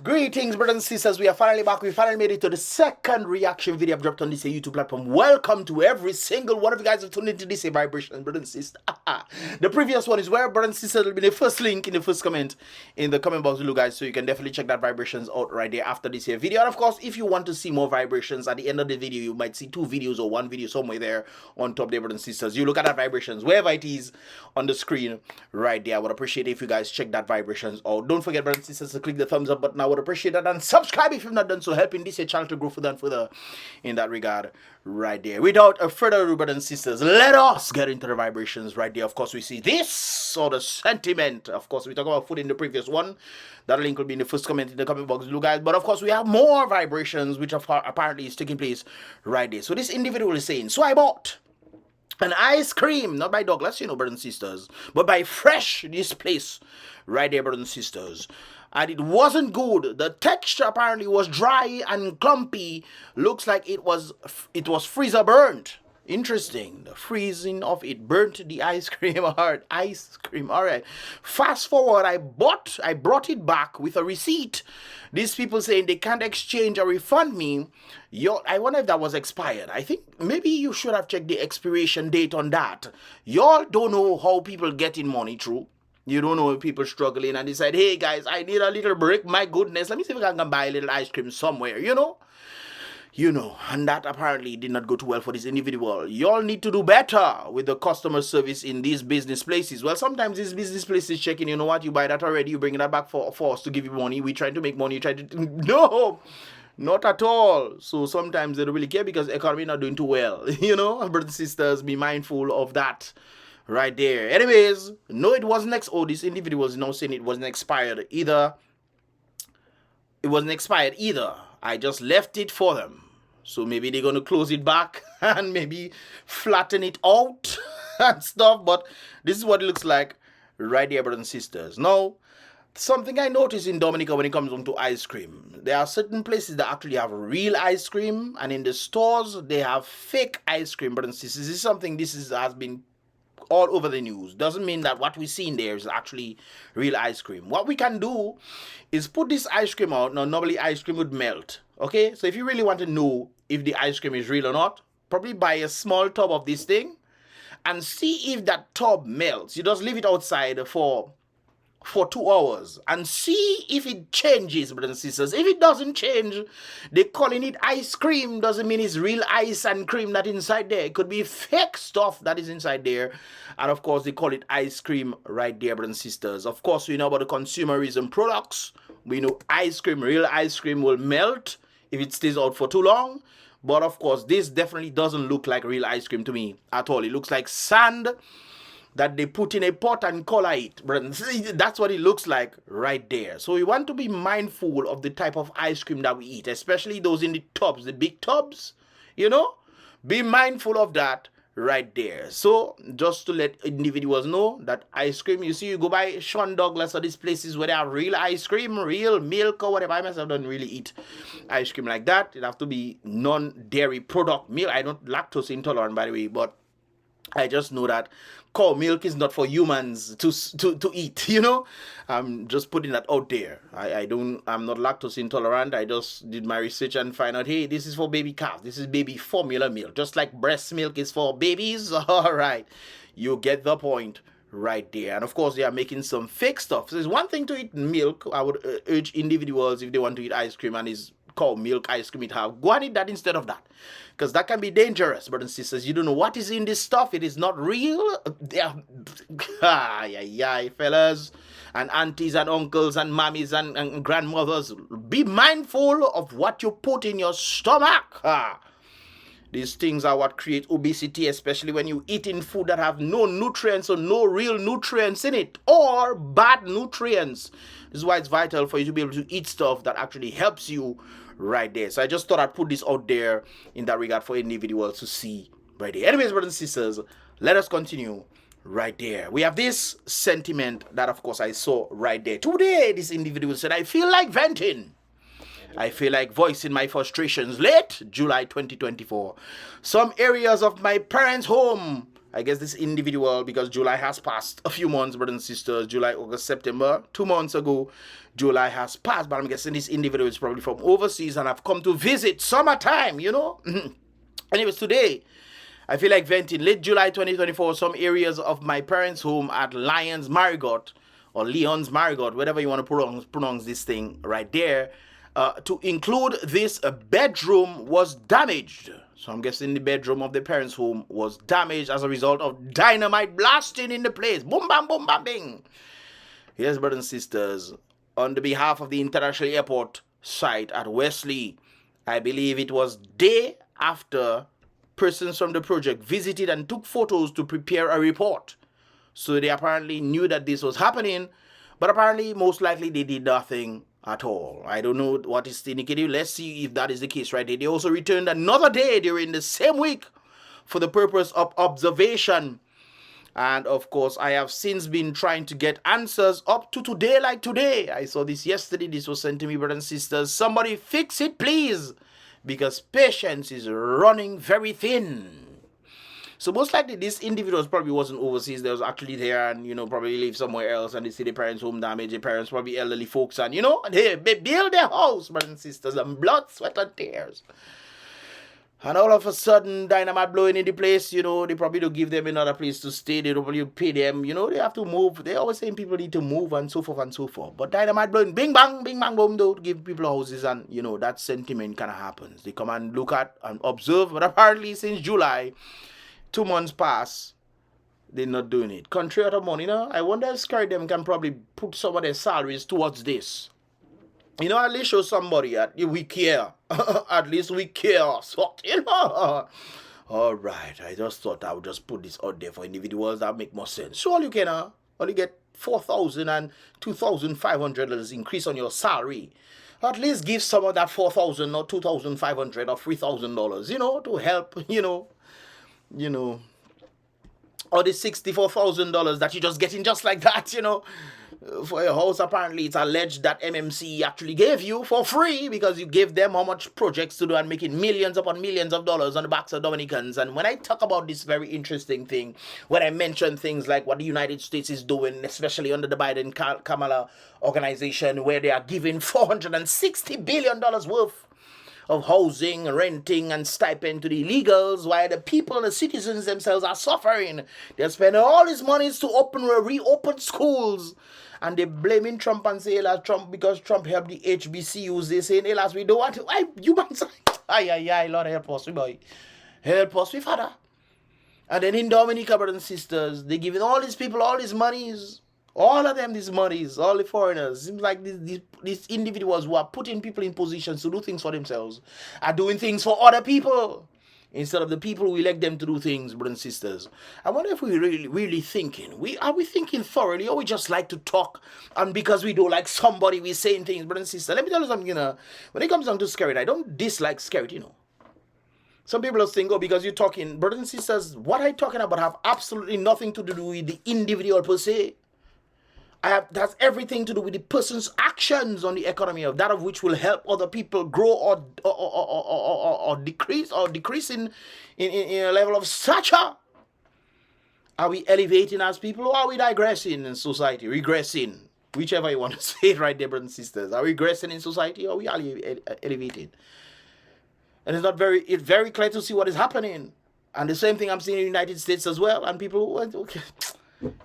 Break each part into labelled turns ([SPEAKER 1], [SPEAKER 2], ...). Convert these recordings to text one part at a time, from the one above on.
[SPEAKER 1] Greetings, brothers and sisters. We are finally back. We finally made it to the second reaction video I've dropped on this YouTube platform. Welcome to every single one of you guys who tuned into this vibration, brothers and sisters. The previous one is where, brothers and sisters, will be the first link in the first comment in the comment box below, guys. So you can definitely check that vibrations out right there after this here video. And of course, if you want to see more vibrations at the end of the video, you might see 2 videos or 1 video somewhere there on top there, brothers and sisters. You look at that vibrations wherever it is on the screen right there. I would appreciate it if you guys check that vibrations out. Don't forget, brothers and sisters, to click the thumbs up button. I would appreciate that, and subscribe if you've not done so, helping this channel to grow further and further in that regard right there. Without a further ado, brothers and sisters, let us get into the vibrations right there. Of course, we see this sort of sentiment. Of course, we talked about food in the previous one. That link will be in the first comment in the comment box below, guys. But of course, we have more vibrations which apparently is taking place right there. So this individual is saying, so I bought an ice cream, not by Douglas, you know, brothers and sisters, but by Fresh, this place right there, brothers and sisters. And it wasn't good. The texture apparently was dry and clumpy. Looks like it was freezer burnt. Interesting. The freezing of it burnt the ice cream. Alright, ice cream. Alright. Fast forward, I brought it back with a receipt. These people saying they can't exchange or refund me. I wonder if that was expired. I think maybe you should have checked the expiration date on that. Y'all don't know how people getting money through. You don't know if people struggling and decide, hey guys, I need a little break. My goodness, let me see if I can buy a little ice cream somewhere, you know, and that apparently did not go too well for this individual. Y'all need to do better with the customer service in these business places. Well, sometimes these business places checking, you know what, you buy that already, you bring that back for us to give you money. We trying to make money, no, not at all. So sometimes they don't really care because the economy not doing too well, you know, brothers and sisters, be mindful of that. Right there. Anyways, no, it wasn't this individual was now saying it wasn't expired either. It wasn't expired either. I just left it for them. So maybe they're going to close it back and maybe flatten it out and stuff. But this is what it looks like right there, brothers and sisters. Now, something I noticed in Dominica when it comes on to ice cream, there are certain places that actually have real ice cream, and in the stores they have fake ice cream, brothers and sisters. This is something has been all over the news. Doesn't mean that what we see in there is actually real ice cream. What we can do is put this ice cream out. Now, normally ice cream would melt. Okay, so if you really want to know if the ice cream is real or not, probably buy a small tub of this thing and see if that tub melts. You just leave it outside for 2 hours and see if it changes, brothers and sisters. If it doesn't change, they calling it ice cream doesn't mean it's real ice and cream that inside there. It could be fake stuff that is inside there, and of course they call it ice cream right there, brothers and sisters. Of course, we know about the consumerism products. We know ice cream, real ice cream will melt if it stays out for too long. But of course, this definitely doesn't look like real ice cream to me at all. It looks like sand that they put in a pot and color it. That's what it looks like right there. So we want to be mindful of the type of ice cream that we eat, especially those in the tubs, the big tubs, you know. Be mindful of that right there. So just to let individuals know that ice cream, you see, you go by Sean Douglas or these places where they have real ice cream, real milk or whatever. I myself don't really eat ice cream like that. It have to be non-dairy product milk. I'm not lactose intolerant, by the way, but I just know that cow milk is not for humans to eat, you know. I'm just putting that out there. I'm not lactose intolerant. I just did my research and find out, hey, this is for baby calf. This is baby formula milk. Just like breast milk is for babies. All right. You get the point right there. And of course, they are making some fake stuff. So it's one thing to eat milk. I would urge individuals, if they want to eat ice cream and is cow milk ice cream go and eat that instead of that, because that can be dangerous, brothers and sisters. You don't know what is in this stuff. It is not real. Fellas and aunties and uncles and mommies and grandmothers, be mindful of what you put in your stomach. These things are what create obesity, especially when you eat in food that have no nutrients or no real nutrients in it, or bad nutrients. This is why it's vital for you to be able to eat stuff that actually helps you right there. So I just thought I'd put this out there in that regard for individuals to see right there. Anyways, brothers and sisters, let us continue right there. We have this sentiment that, of course, I saw right there. Today, this individual said, I feel like venting. I feel like voicing my frustrations. Late July 2024. Some areas of my parents' home I guess this individual, because July has passed a few months, brothers and sisters, July, August, September, 2 months ago, July has passed, but I'm guessing this individual is probably from overseas and have come to visit summertime, you know. Anyways, today, I feel like venting. Late July 2024, some areas of my parents' home at Lyons Marigot, or Leon's Marigot, whatever you want to pronounce this thing right there, to include this bedroom was damaged. So I'm guessing the bedroom of the parents' home was damaged as a result of dynamite blasting in the place. Boom, bam, boom, bam, bing. Yes, brothers and sisters, on the behalf of the International Airport site at Wesley, I believe it was day after persons from the project visited and took photos to prepare a report. So they apparently knew that this was happening, but apparently most likely they did nothing at all. I don't know what is indicative. Let's see if that is the case right there. They also returned another day during the same week for the purpose of observation. And of course, I have since been trying to get answers up to today like today. I saw this yesterday. This was sent to me, brothers and sisters. Somebody fix it, please, because patience is running very thin. So most likely this individual probably wasn't overseas. They was actually there and, you know, probably live somewhere else, and they see the parents' home damaged. The parents probably elderly folks, and, you know, they build their house, brothers and sisters, and blood, sweat, and tears. And all of a sudden, dynamite blowing in the place, you know, they probably don't give them another place to stay. They don't probably pay them, you know, they have to move. They always saying people need to move and so forth and so forth. But dynamite blowing, bing, bang, boom, don't give people houses, and, you know, that sentiment kind of happens. They come and look at and observe, but apparently since July, 2 months pass, they're not doing it. Country out of money, you know. I wonder if Scary them can probably put some of their salaries towards this. You know, at least show somebody that we care. At least we care. So, you know. All right. I just thought I would just put this out there for individuals that make more sense. Sure, you can only get $4,000 and $2,500 increase on your salary. At least give some of that $4,000 or $2,500 or $3,000, you know, to help, you know, or the $64,000 that you're just getting just like that, you know, for your house. Apparently it's alleged that MMC actually gave you for free because you gave them how much projects to do and making millions upon millions of dollars on the backs of Dominicans. And when I talk about this very interesting thing, when I mention things like what the United States is doing, especially under the Biden-Kamala organization, where they are giving $460 billion worth of housing, renting, and stipend to the illegals, while the people, the citizens themselves are suffering. They're spending all these monies to reopen schools, and they're blaming Trump and say, Trump, because Trump helped the HBCUs. They say, we don't want to. Humans, Lord help us, boy. Help us, we Father. And then in Dominica, brothers and sisters, they're giving all these people all these monies. All of them, these monies, all the foreigners. Seems like these individuals who are putting people in positions to do things for themselves are doing things for other people instead of the people who elect them to do things, brothers and sisters. I wonder if we're really thinking. Are we thinking thoroughly, or we just like to talk, and because we don't like somebody, we're saying things, brothers and sisters? Let me tell you something, you know. When it comes down to Scared, I don't dislike Scared, you know. Some people are saying, oh, because you're talking, brothers and sisters, what I'm talking about have absolutely nothing to do with the individual per se. That's everything to do with the person's actions on the economy, of that of which will help other people grow or decrease in a level of stature. Are we elevating as people, or are we digressing in society, regressing? Whichever you want to say it right there, brothers and sisters. Are we regressing in society, or are we elevating? And it's very clear to see what is happening. And the same thing I'm seeing in the United States as well. And people, okay.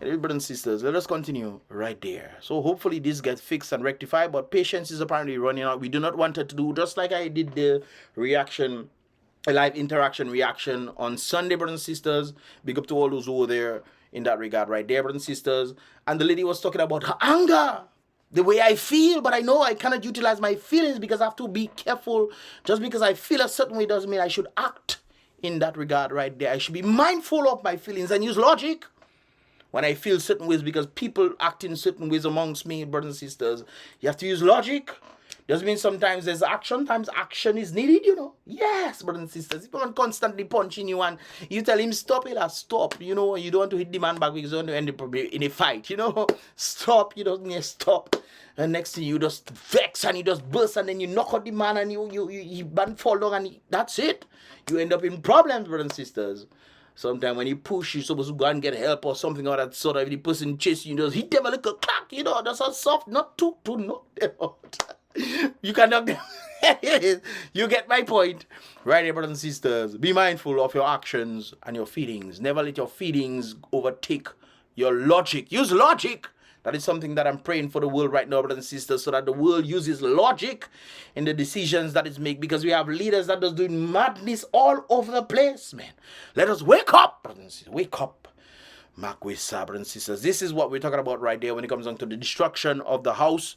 [SPEAKER 1] Brothers and sisters, let us continue right there. So hopefully this gets fixed and rectified, but patience is apparently running out. We do not want it to do, just like I did the reaction, a live interaction reaction on Sunday, brothers and sisters. Big up to all those who were there in that regard right there, brothers and sisters. And the lady was talking about her anger, the way I feel, but I know I cannot utilize my feelings because I have to be careful. Just because I feel a certain way doesn't mean I should act in that regard right there. I should be mindful of my feelings and use logic when I feel certain ways, because people act in certain ways amongst me, brothers and sisters. You have to use logic. Doesn't mean sometimes there's action. Sometimes action is needed, you know. Yes, brothers and sisters. If you want constantly punching you and you tell him stop, he'll stop. You know, you don't want to hit the man back because you don't want to end up in a fight, you know. Stop. You don't need to stop. And next thing you just vex and you just burst and then you knock out the man and you fall down and that's it. You end up in problems, brothers and sisters. Sometimes when you push, you're supposed to go and get help or something or that sort of. If the person chasing you, just hit them a little clack, you know, that's a soft, not to knock them out. You can knock them. You get my point. Right here, brothers and sisters. Be mindful of your actions and your feelings. Never let your feelings overtake your logic. Use logic. That is something that I'm praying for the world right now, brothers and sisters, so that the world uses logic in the decisions that it's make, because we have leaders that are doing madness all over the place, man. Let us wake up, brothers and sisters. Wake up. Brothers and sisters. This is what we're talking about right there when it comes down to the destruction of the house.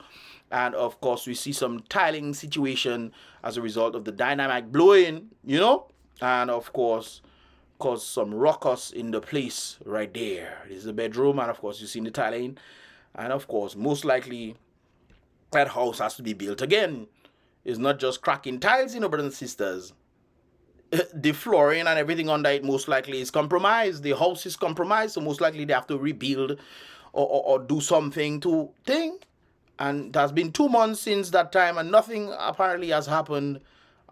[SPEAKER 1] And of course, we see some tiling situation as a result of the dynamite blowing, you know, and of course, cause some ruckus in the place right there. This is the bedroom, and of course, you see the tiling. And of course, most likely, that house has to be built again. It's not just cracking tiles, you know, brothers and sisters. The flooring and everything under it most likely is compromised. The house is compromised, so most likely they have to rebuild or do something to thing. And it has been 2 months since that time, and nothing apparently has happened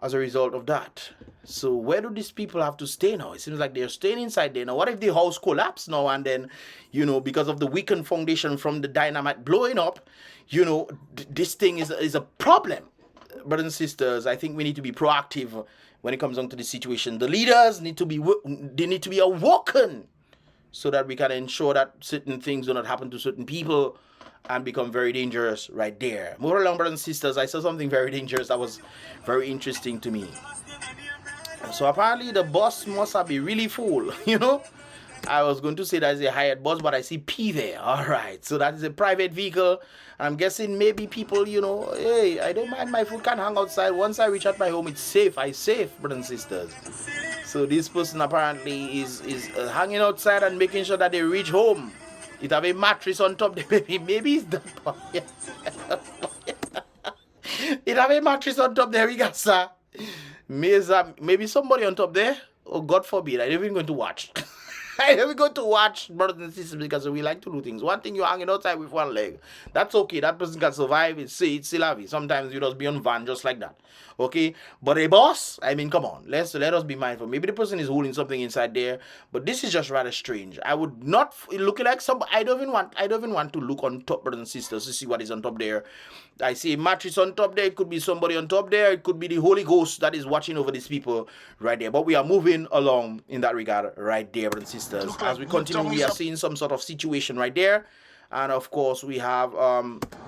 [SPEAKER 1] as a result of that. So where do these people have to stay now? It seems like they're staying inside there. Now, what if the house collapses now and then, you know, because of the weakened foundation from the dynamite blowing up, you know, this thing is a problem. Brothers and sisters, I think we need to be proactive when it comes down to the situation. The leaders need to be awoken so that we can ensure that certain things do not happen to certain people and become very dangerous right there. More along, brothers and sisters, I saw something very dangerous that was very interesting to me. So apparently the bus must have been really full, you know. I was going to say that is a hired bus, but I see P there. All right, so that is a private vehicle. I'm guessing maybe people, you know, hey, I don't mind, my food can hang outside. Once I reach out my home, it's safe. I safe, brothers and sisters. So this person apparently is hanging outside and making sure that they reach home. It have a mattress on top there. Maybe it's that part. It have a mattress on top there, we got sir. Maybe somebody on top there. Oh, God forbid, I'm even going to watch. I'm even going to watch, brothers and sisters, because we like to do things. One thing, you're hanging outside with one leg. That's okay. That person can survive. It's still have it. Sometimes you just be on van just like that. Okay? But a boss, I mean, come on. Let us be mindful. Maybe the person is holding something inside there, but this is just rather strange. I would not look like somebody. I don't even want to look on top, brothers and sisters, to see what is on top there. I see a mattress on top there. It could be somebody on top there. It could be the Holy Ghost that is watching over these people right there. But we are moving along in that regard right there, brothers and sisters. As we continue, we are seeing some sort of situation right there. And of course, we have,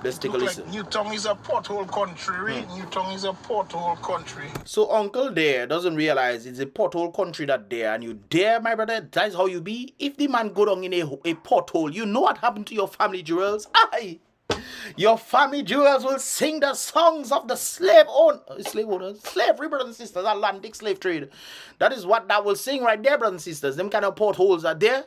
[SPEAKER 1] let's take a listen.
[SPEAKER 2] Like Newtown is a pothole country, right? Newtown is a pothole country.
[SPEAKER 1] So uncle there doesn't realize it's a pothole country that there, and you dare, my brother, that's how you be. If the man go down in a pothole, you know what happened to your family jewels? Aye. Your family jewels will sing the songs of the slave owners, slavery, brothers and sisters, Atlantic slave trade. That is what that will sing right there, brothers and sisters. Them kind of potholes are there.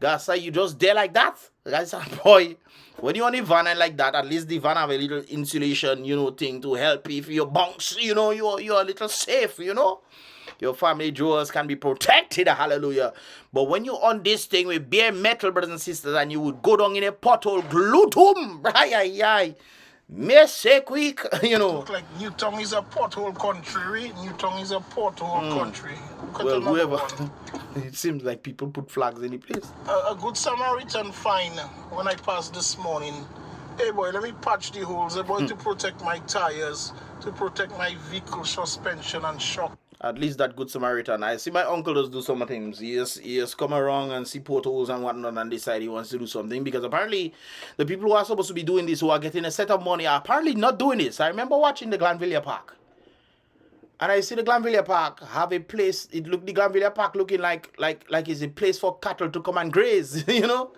[SPEAKER 1] God say you just there like that. Guys, boy, when you on the van and like that, at least the van have a little insulation, you know, thing to help if your bunks, you know, you're a little safe, you know. Your family jewels can be protected, hallelujah. But when you on this thing with bare metal, brothers and sisters, and you would go down in a pothole, glutum, say quick, you know.
[SPEAKER 2] Look like Newtown is a pothole country, right? Newtown is a pothole country.
[SPEAKER 1] Well, whoever, it seems like people put flags in the place.
[SPEAKER 2] A good Samaritan fine when I passed this morning. Hey boy, let me patch the holes, boy, to protect my tires, to protect my vehicle suspension and shock.
[SPEAKER 1] At least that good Samaritan. I see my uncle does do some things. He has come around and see potholes and whatnot and decide he wants to do something, because apparently the people who are supposed to be doing this, who are getting a set of money, are apparently not doing this. I remember watching the Glanville Park. And I see the Glanville Park have a place. The Glanville Park looking like it's a place for cattle to come and graze, you know.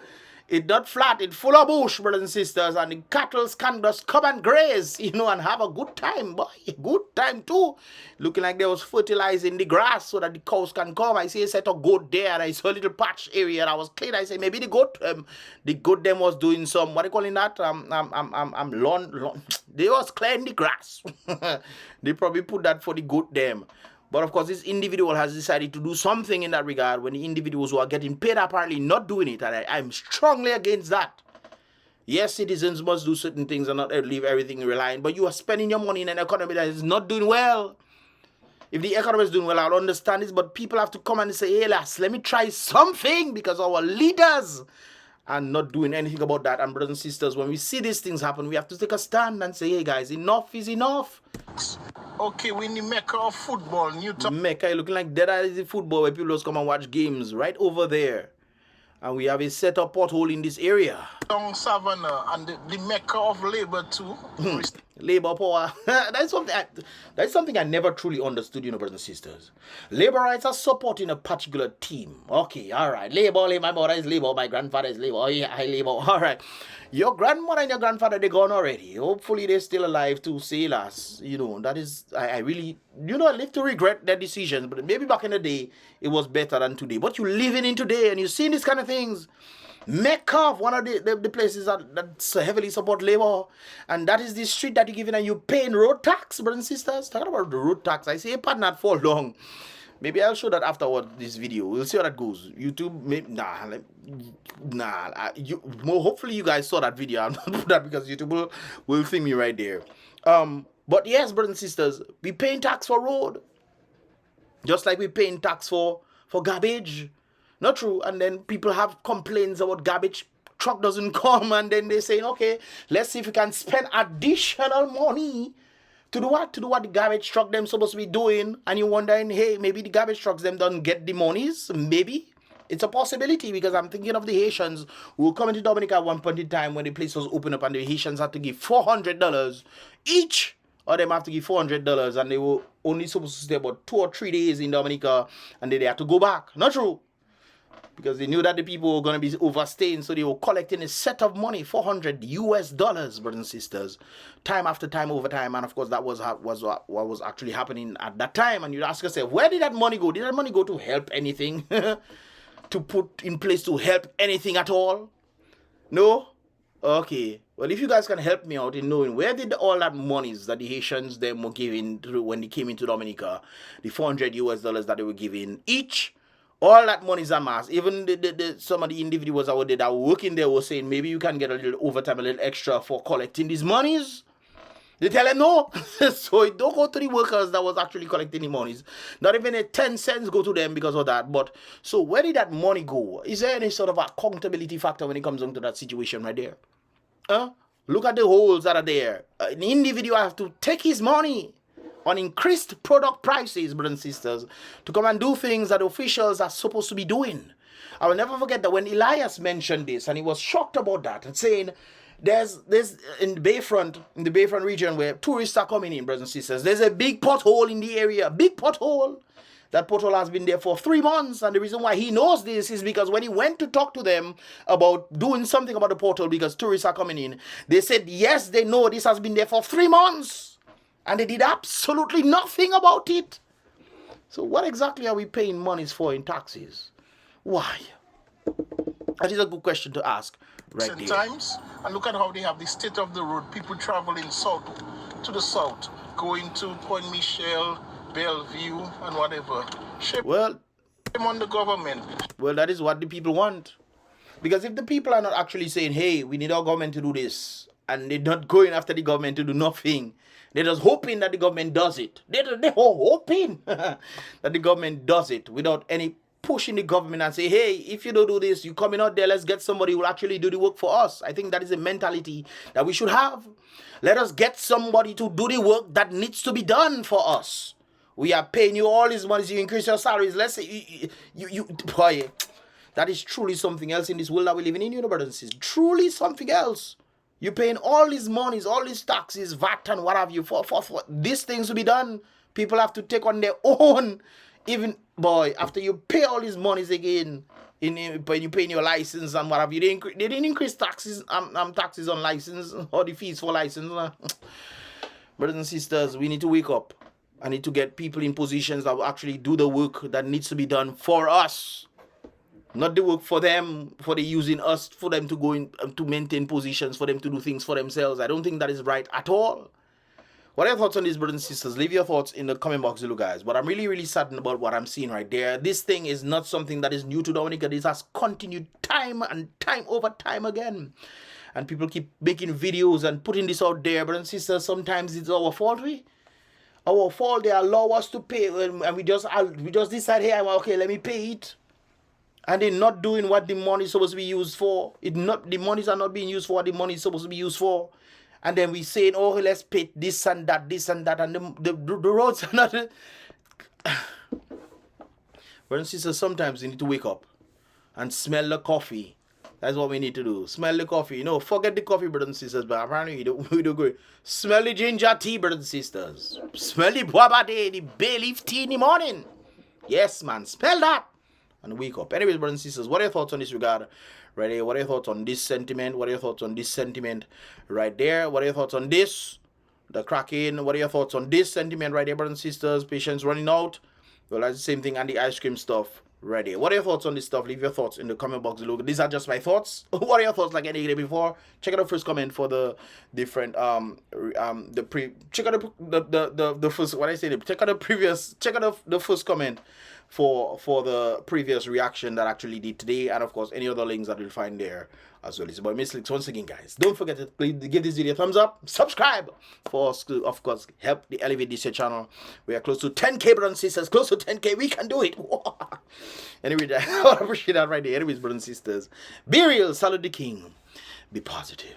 [SPEAKER 1] It's not flat, it's full of bush, brothers and sisters, and the cattle can just come and graze, you know, and have a good time, boy. Good time too. Looking like they was fertilizing the grass so that the cows can come. I see a set of goat there, and I saw a little patch area that was clean. I say maybe the goat them was doing some, what are you calling that? Lawn. They was clearing the grass. They probably put that for the goat them. But of course, this individual has decided to do something in that regard when the individuals who are getting paid are apparently not doing it. And I'm strongly against that. Yes, citizens must do certain things and not leave everything relying. But you are spending your money in an economy that is not doing well. If the economy is doing well, I'll understand this, but people have to come and say, hey, lass, let me try something, because our leaders are not doing anything about that. And brothers and sisters, when we see these things happen, we have to take a stand and say, hey, guys, enough is enough.
[SPEAKER 2] Okay, we in the Mecca of football, Newtown.
[SPEAKER 1] Mecca, you're looking like dead eyes in football where people just come and watch games right over there. And we have a set up pothole in this area.
[SPEAKER 2] Long Savannah and the Mecca of labor too.
[SPEAKER 1] Labor power. That's something I never truly understood, you know, brothers and sisters. Labor rights are supporting a particular team. Okay, all right. Labor, my mother is labor, my grandfather is labor. Oh, yeah, I labor. All right. Your grandmother and your grandfather, they're gone already. Hopefully they're still alive to say last. You know, that is, I really, you know, I live to regret their decisions. But maybe back in the day, it was better than today. But you're living in today and you're seeing these kind of things. Metcalf, one of the places that heavily support labor, and that is the street that you're giving and you're paying road tax, brothers and sisters. Talking about the road tax, I say, pardon not for long. Maybe I'll show that afterward this video. We'll see how that goes. YouTube, maybe, hopefully you guys saw that video. I'm not put that because YouTube will think me right there. But yes, brothers and sisters, we paying tax for road, just like we paying tax for garbage. Not true. And then people have complaints about garbage truck doesn't come, and then they say, okay, let's see if we can spend additional money to do what? To do what the garbage truck them supposed to be doing. And you're wondering, hey, maybe the garbage trucks them don't get the monies. Maybe. It's a possibility, because I'm thinking of the Haitians who were coming to Dominica at one point in time when the place was open up, and the Haitians had to give $400 each. Or them have to give $400, and they were only supposed to stay about 2 or 3 days in Dominica, and then they had to go back. Not true. Because they knew that the people were going to be overstaying, so they were collecting a set of money, $400 US, brothers and sisters, time after time over time. And of course, that was what was actually happening at that time. And you ask yourself, where did that money go? Did that money go to help anything? To put in place to help anything at all? No? Okay. Well, if you guys can help me out in knowing where did all that monies that the Haitians them were giving through when they came into Dominica, the $400 US that they were giving each, all that money is a mass. Even some of the individuals out there that were working there were saying, maybe you can get a little overtime, a little extra for collecting these monies. They tell them no. So it don't go to the workers that was actually collecting the monies. Not even a 10 cents go to them because of that. But so where did that money go? Is there any sort of accountability factor when it comes into that situation right there? Look at the holes that are there. An individual has to take his money on increased product prices, brothers and sisters, to come and do things that officials are supposed to be doing. I will never forget that when Elias mentioned this, and he was shocked about that, and saying, there's in the Bayfront region where tourists are coming in, brothers and sisters, there's a big pothole in the area, big pothole. That pothole has been there for 3 months, and the reason why he knows this is because when he went to talk to them about doing something about the pothole because tourists are coming in, they said, yes, they know this has been there for 3 months. And they did absolutely nothing about it. So what exactly are we paying monies for in taxes? Why? That is a good question to ask right there.
[SPEAKER 2] Sometimes, and look at how they have the state of the road. People traveling south to the south, going to Point Michel, Bellevue, and whatever. Shame on the government.
[SPEAKER 1] Well, that is what the people want. Because if the people are not actually saying, hey, we need our government to do this, and they're not going after the government to do nothing, they're just hoping that the government does it. They're hoping that the government does it without any pushing the government and say, hey, if you don't do this, you coming out there, let's get somebody who will actually do the work for us. I think that is a mentality that we should have. Let us get somebody to do the work that needs to be done for us. We are paying you all this money, so you increase your salaries. Let's say, boy, that is truly something else in this world that we're living in, you know, brothers and sisters. Truly something else. You're paying all these monies, all these taxes, VAT and what have you, for these things to be done. People have to take on their own. Even, boy, after you pay all these monies again, when you pay your license and what have you, they didn't increase taxes on license or the fees for license. Brothers and sisters, we need to wake up. I need to get people in positions that will actually do the work that needs to be done for us. Not the work for them, for they using us, for them to go in, to maintain positions, for them to do things for themselves. I don't think that is right at all. What are your thoughts on this, brothers and sisters? Leave your thoughts in the comment box below, guys. But I'm really, really saddened about what I'm seeing right there. This thing is not something that is new to Dominica. This has continued time and time over time again. And people keep making videos and putting this out there. Brothers and sisters, sometimes it's our fault. our fault. They allow us to pay, and we just decide, hey, okay, let me pay it, and they're not doing what the money is supposed to be used for. The monies are not being used for what the money is supposed to be used for, and then we saying, oh, let's pay this and that, and the roads are not. Brothers and sisters, sometimes you need to wake up and smell the coffee. That's what we need to do. Smell the coffee. You know, forget the coffee, brothers and sisters, but apparently we do good. Smell the ginger tea, brothers and sisters. Smell the guava tea, the bay leaf tea in the morning. Yes, man. Smell that. And wake up. Anyways, brothers and sisters, what are your thoughts on this regard? Right here. What are your thoughts on this sentiment? What are your thoughts on this sentiment? Right there. What are your thoughts on this? The cracking. What are your thoughts on this sentiment right there, brothers and sisters? Patience running out. Well, that's the same thing. And the ice cream stuff. Right here. What are your thoughts on this stuff? Leave your thoughts in the comment box below. These are just my thoughts. What are your thoughts like any day before? Check out the first comment for the different check out the first, what I say, check out the first comment for the previous reaction that I actually did today, and of course any other links that you'll find there as well. It's about Mystelics once again, guys. Don't forget to give this video a thumbs up, subscribe for us to, of course, help the elevate this channel. We are close to 10K, brothers and sisters. Close to 10K. We can do it. Anyway, I appreciate that right there. Anyways, brothers and sisters, be real, salute the king, be positive.